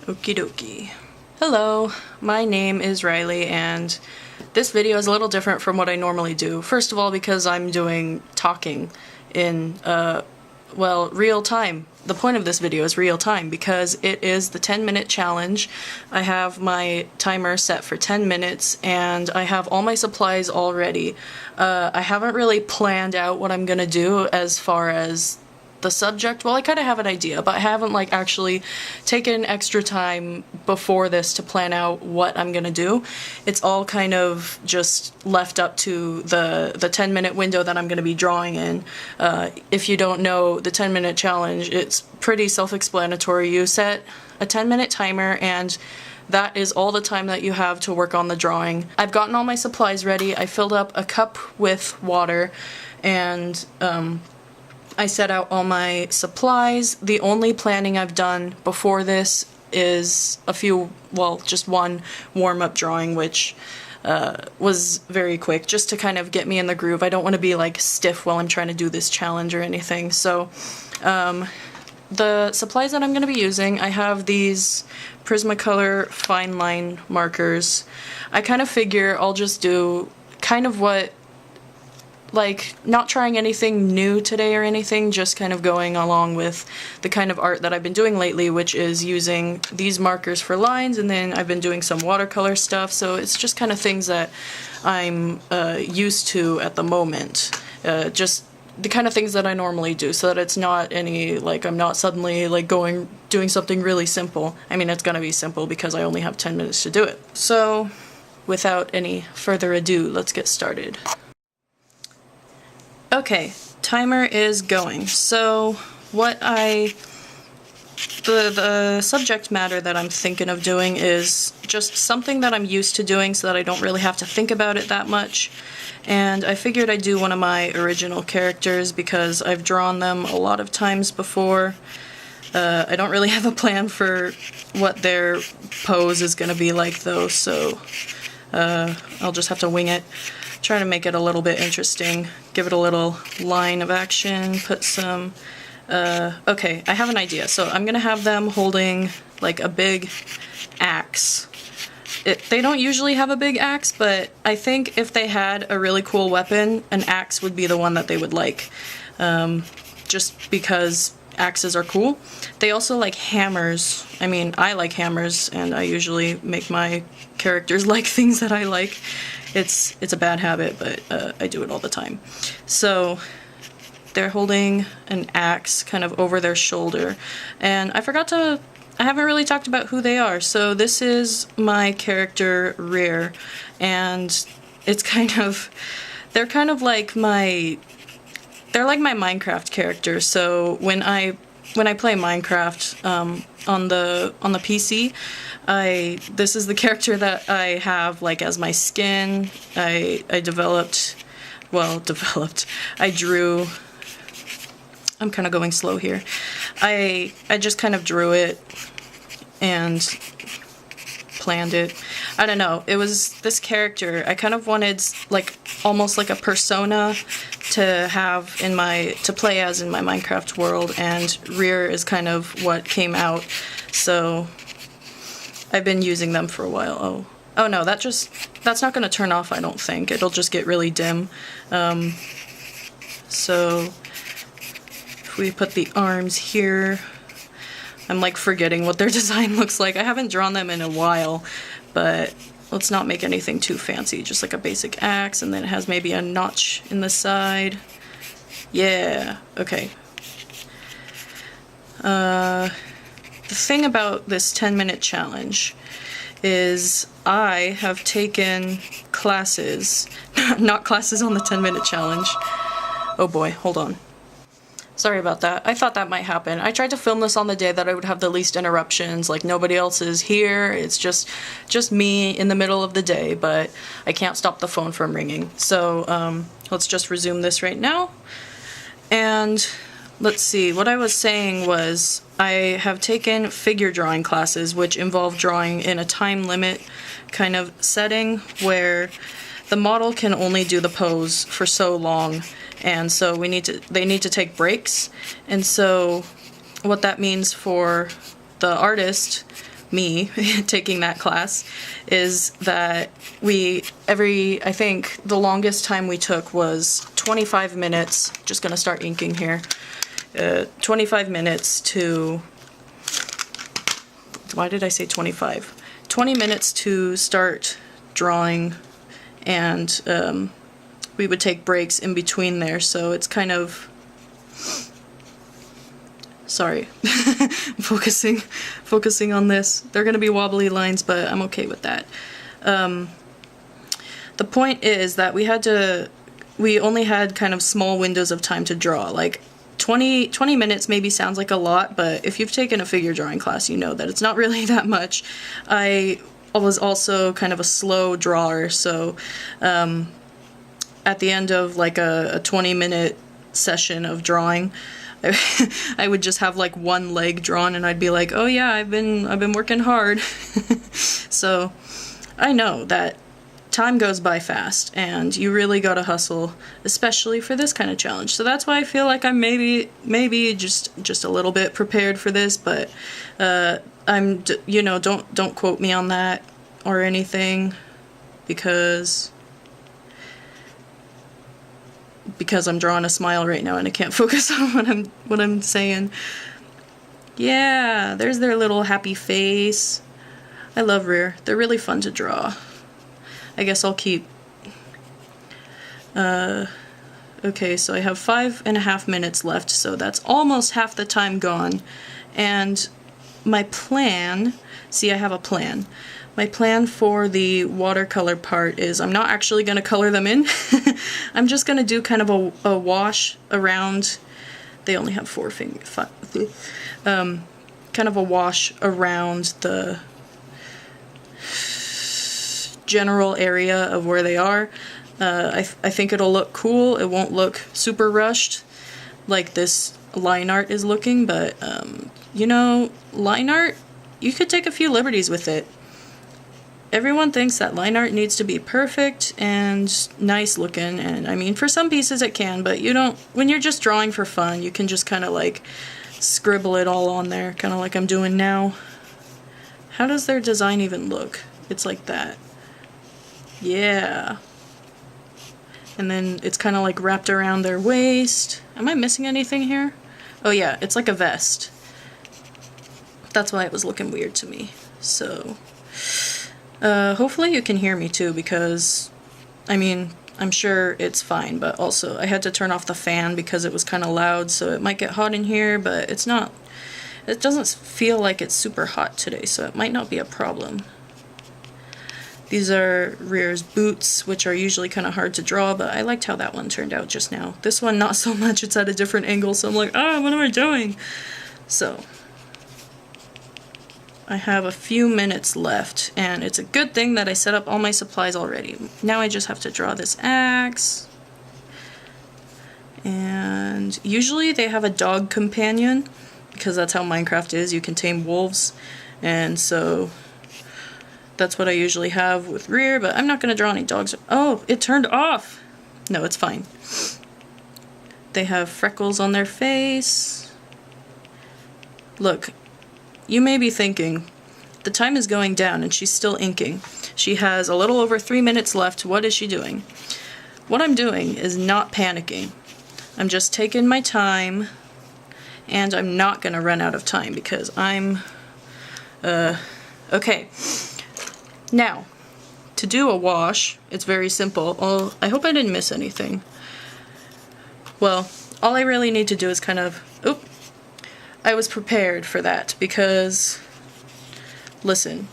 Okie dokie. Hello, my name is Riley, and this video is a little different from what I normally do. First of all, because I'm doing talking in, well, real time. The point of this video is real time because it is the 10-minute challenge. I have my timer set for 10 minutes and I have all my supplies all ready. I haven't really planned out what I'm gonna do as far as the subject. Well, I kind of have an idea, but I haven't like actually taken extra time before this to plan out what I'm gonna do. It's all kind of just left up to the 10-minute window that I'm gonna be drawing in. If you don't know the 10-minute challenge, it's pretty self-explanatory. You set a 10-minute timer and that is all the time that you have to work on the drawing. I've gotten all my supplies ready. I filled up a cup with water and I set out all my supplies. The only planning I've done before this is just one warm-up drawing, which was very quick, just to kind of get me in the groove. I don't want to be like stiff while I'm trying to do this challenge or anything. So the supplies that I'm going to be using, I have these Prismacolor fine line markers. I kind of figure I'll just do kind of not trying anything new today or anything, just kind of going along with the kind of art that I've been doing lately, which is using these markers for lines, and then I've been doing some watercolor stuff, so it's just kind of things that I'm used to at the moment. Just the kind of things that I normally do, so that it's not any, like, I'm not suddenly, like, doing something really simple. I mean, it's gonna be simple because I only have 10 minutes to do it. So, without any further ado, let's get started. Okay, timer is going. So the subject matter that I'm thinking of doing is just something that I'm used to doing so that I don't really have to think about it that much. And I figured I'd do one of my original characters because I've drawn them a lot of times before. I don't really have a plan for what their pose is going to be like though, so I'll just have to wing it. Try to make it a little bit interesting, give it a little line of action, put some, okay, I have an idea. So I'm gonna have them holding like a big axe. They don't usually have a big axe, but I think if they had a really cool weapon, an axe would be the one that they would like, just because axes are cool. They also like hammers. I mean, I like hammers, and I usually make my characters like things that I like. It's a bad habit, but I do it all the time. So they're holding an axe kind of over their shoulder, and I haven't really talked about who they are. So this is my character Rear, and it's they're like my Minecraft character. So when I play Minecraft on the PC, this is the character that I have like as my skin. I drew. I'm kind of going slow here. I just kind of drew it and planned it. I don't know. It was this character. I kind of wanted like almost like a persona to play as in my Minecraft world, and Rear is kind of what came out. So I've been using them for a while. Oh no, that's not gonna turn off, I don't think. It'll just get really dim. So if we put the arms here, I'm like forgetting what their design looks like. I haven't drawn them in a while, but let's not make anything too fancy. Just like a basic axe, and then it has maybe a notch in the side. Yeah, okay. The thing about this 10-minute challenge is I have taken classes, not classes on the 10-minute challenge. Oh boy, hold on. Sorry about that. I thought that might happen. I tried to film this on the day that I would have the least interruptions, like nobody else is here, it's just me in the middle of the day, but I can't stop the phone from ringing. So let's just resume this right now. And let's see, what I was saying was I have taken figure drawing classes, which involve drawing in a time limit kind of setting where the model can only do the pose for so long, and so they need to take breaks. And so what that means for the artist me taking that class is that I think the longest time we took was 25 minutes, just gonna start inking here, 25 minutes to, why did I say 25? 20 minutes to start drawing, and we would take breaks in between there, so it's kind of, sorry, I'm focusing on this. They're gonna be wobbly lines, but I'm okay with that. The point is that we only had kind of small windows of time to draw. Like 20 minutes maybe sounds like a lot, but if you've taken a figure drawing class, you know that it's not really that much. I was also kind of a slow drawer, so at the end of like a 20-minute session of drawing, I would just have like one leg drawn, and I'd be like, oh yeah, I've been working hard. So I know that time goes by fast, and you really gotta hustle, especially for this kind of challenge. So that's why I feel like I'm maybe just a little bit prepared for this, but I'm, you know, don't quote me on that or anything, because I'm drawing a smile right now and I can't focus on what I'm saying. Yeah, there's their little happy face. I love Rear. They're really fun to draw. I guess I'll keep... okay, so I have 5.5 minutes left, so that's almost half the time gone. And my plan... See, I have a plan. My plan for the watercolor part is I'm not actually going to color them in. I'm just going to do kind of a wash around... They only have 4 fingers. Kind of a wash around the general area of where they are. I think it'll look cool. It won't look super rushed like this line art is looking, but you know, line art, you could take a few liberties with it. Everyone thinks that line art needs to be perfect and nice looking, and I mean, for some pieces it can, but you don't, when you're just drawing for fun, you can just kind of like scribble it all on there, kind of like I'm doing now. How does their design even look? It's like that. Yeah. And then it's kind of like wrapped around their waist. Am I missing anything here? Oh yeah, it's like a vest. That's why it was looking weird to me. So, hopefully you can hear me too, because, I mean, I'm sure it's fine, but also I had to turn off the fan because it was kind of loud, so it might get hot in here, but it's not, it doesn't feel like it's super hot today, so it might not be a problem. These are Rear's boots, which are usually kind of hard to draw, but I liked how that one turned out just now. This one, not so much. It's at a different angle, so I'm like, ah, what am I doing? So, I have a few minutes left, and it's a good thing that I set up all my supplies already. Now I just have to draw this axe. And usually they have a dog companion, because that's how Minecraft is. You can tame wolves, and so that's what I usually have with Rear, but I'm not going to draw any dogs. Oh, it turned off! No, it's fine. They have freckles on their face. Look, you may be thinking, the time is going down and she's still inking. She has a little over 3 minutes left. What is she doing? What I'm doing is not panicking. I'm just taking my time, and I'm not going to run out of time because I'm... okay. Now, to do a wash, it's very simple. Oh, I hope I didn't miss anything. Well, all I really need to do is kind of... Oop! I was prepared for that because, listen,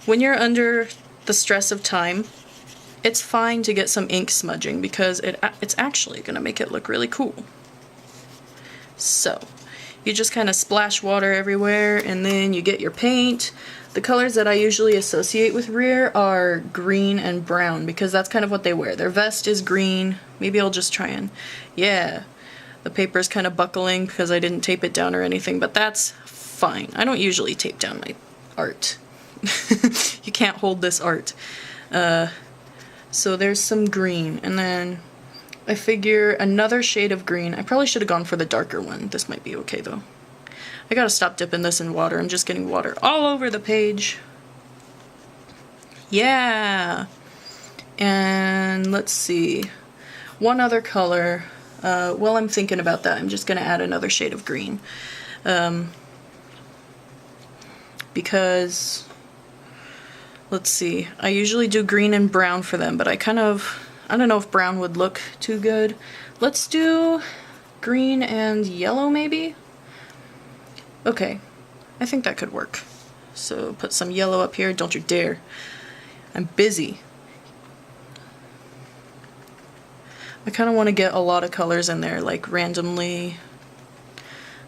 when you're under the stress of time, it's fine to get some ink smudging because it's actually going to make it look really cool. So, you just kind of splash water everywhere, and then you get your paint. The colors that I usually associate with Rear are green and brown because that's kind of what they wear. Their vest is green. Maybe I'll just try and... Yeah. The paper's kind of buckling because I didn't tape it down or anything, but that's fine. I don't usually tape down my art. You can't hold this art. So there's some green, and then I figure another shade of green. I probably should have gone for the darker one. This might be okay though. I gotta stop dipping this in water. I'm just getting water all over the page. Yeah! And let's see. One other color. While I'm thinking about that, I'm just gonna add another shade of green. Because, let's see, I usually do green and brown for them, but I don't know if brown would look too good. Let's do green and yellow maybe? Okay, I think that could work. So put some yellow up here, don't you dare. I'm busy. I kind of want to get a lot of colors in there, like randomly.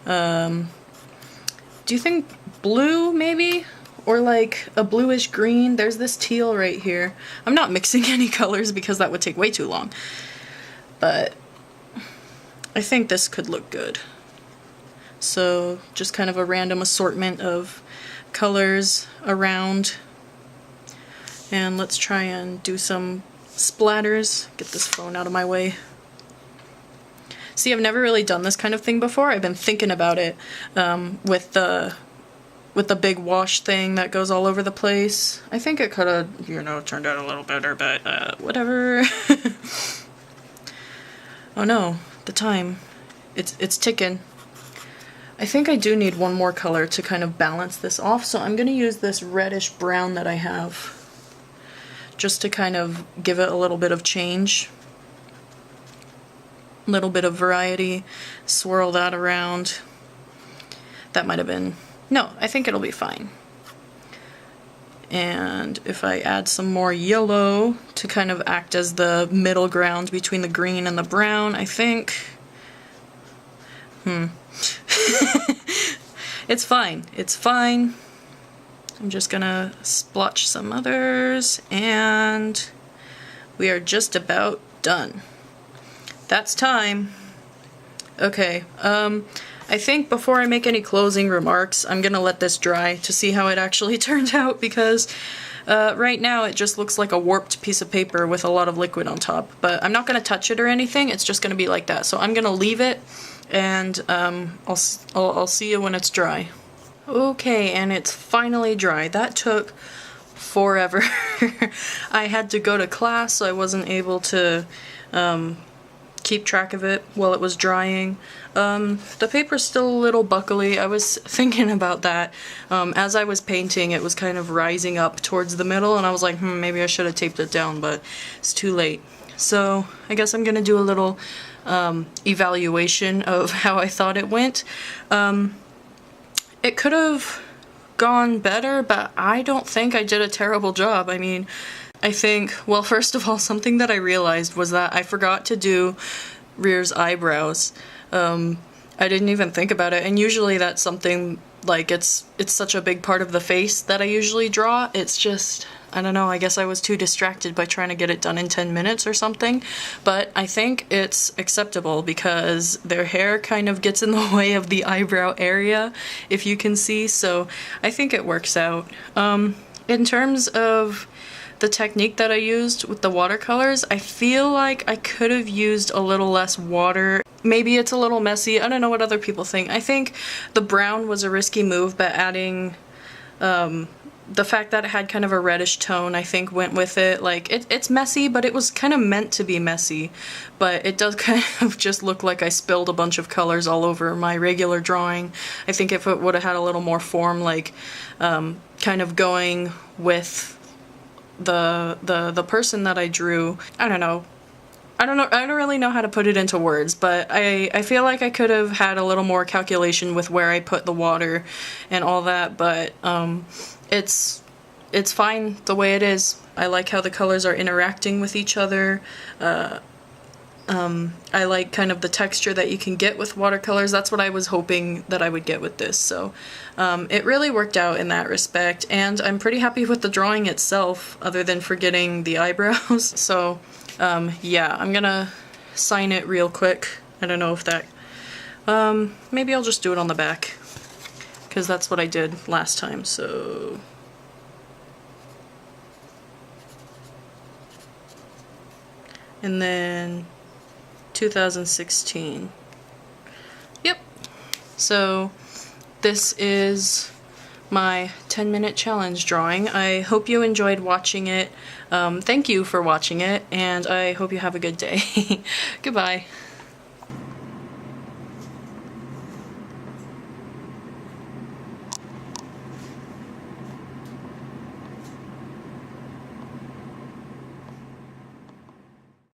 Do you think blue maybe? Or like a bluish green? There's this teal right here. I'm not mixing any colors because that would take way too long. But I think this could look good. So just kind of a random assortment of colors around. And let's try and do some splatters. Get this phone out of my way. See, I've never really done this kind of thing before. I've been thinking about it with the big wash thing that goes all over the place. I think it could have, you know, turned out a little better, but whatever. Oh no, the time. It's ticking. I think I do need one more color to kind of balance this off, so I'm going to use this reddish brown that I have just to kind of give it a little bit of change. A little bit of variety. Swirl that around. That might have been... No, I think it'll be fine. And if I add some more yellow to kind of act as the middle ground between the green and the brown, I think... It's fine. It's fine. I'm just gonna splotch some others, and we are just about done. That's time. Okay, I think before I make any closing remarks, I'm gonna let this dry to see how it actually turned out, because right now it just looks like a warped piece of paper with a lot of liquid on top. But I'm not gonna touch it or anything, it's just gonna be like that. So I'm gonna leave it, and I'll see you when it's dry. Okay, and it's finally dry. That took forever. I had to go to class, so I wasn't able to keep track of it while it was drying. The paper's still a little buckly. I was thinking about that. As I was painting, it was kind of rising up towards the middle, and I was like, maybe I should have taped it down, but it's too late. So I guess I'm gonna do a little evaluation of how I thought it went. It could have gone better, but I don't think I did a terrible job. I mean, I think, well, first of all, something that I realized was that I forgot to do Rear's eyebrows. I didn't even think about it, and usually that's something, like, it's such a big part of the face that I usually draw. It's just, I don't know, I guess I was too distracted by trying to get it done in 10 minutes or something. But I think it's acceptable because their hair kind of gets in the way of the eyebrow area, if you can see, so I think it works out. In terms of the technique that I used with the watercolors, I feel like I could have used a little less water. Maybe it's a little messy. I don't know what other people think. I think the brown was a risky move, but adding the fact that it had kind of a reddish tone, I think, went with it. Like, it's messy, but it was kind of meant to be messy. But it does kind of just look like I spilled a bunch of colors all over my regular drawing. I think if it would have had a little more form, like, kind of going with the person that I drew, I don't know. I don't really know how to put it into words, but I feel like I could have had a little more calculation with where I put the water and all that, but it's fine the way it is. I like how the colors are interacting with each other. I like kind of the texture that you can get with watercolors. That's what I was hoping that I would get with this, so it really worked out in that respect, and I'm pretty happy with the drawing itself, other than forgetting the eyebrows. So yeah, I'm gonna sign it real quick. I don't know if that... maybe I'll just do it on the back, because that's what I did last time, so... And then 2016. Yep. So this is my 10-minute challenge drawing. I hope you enjoyed watching it. Thank you for watching it, and I hope you have a good day. Goodbye.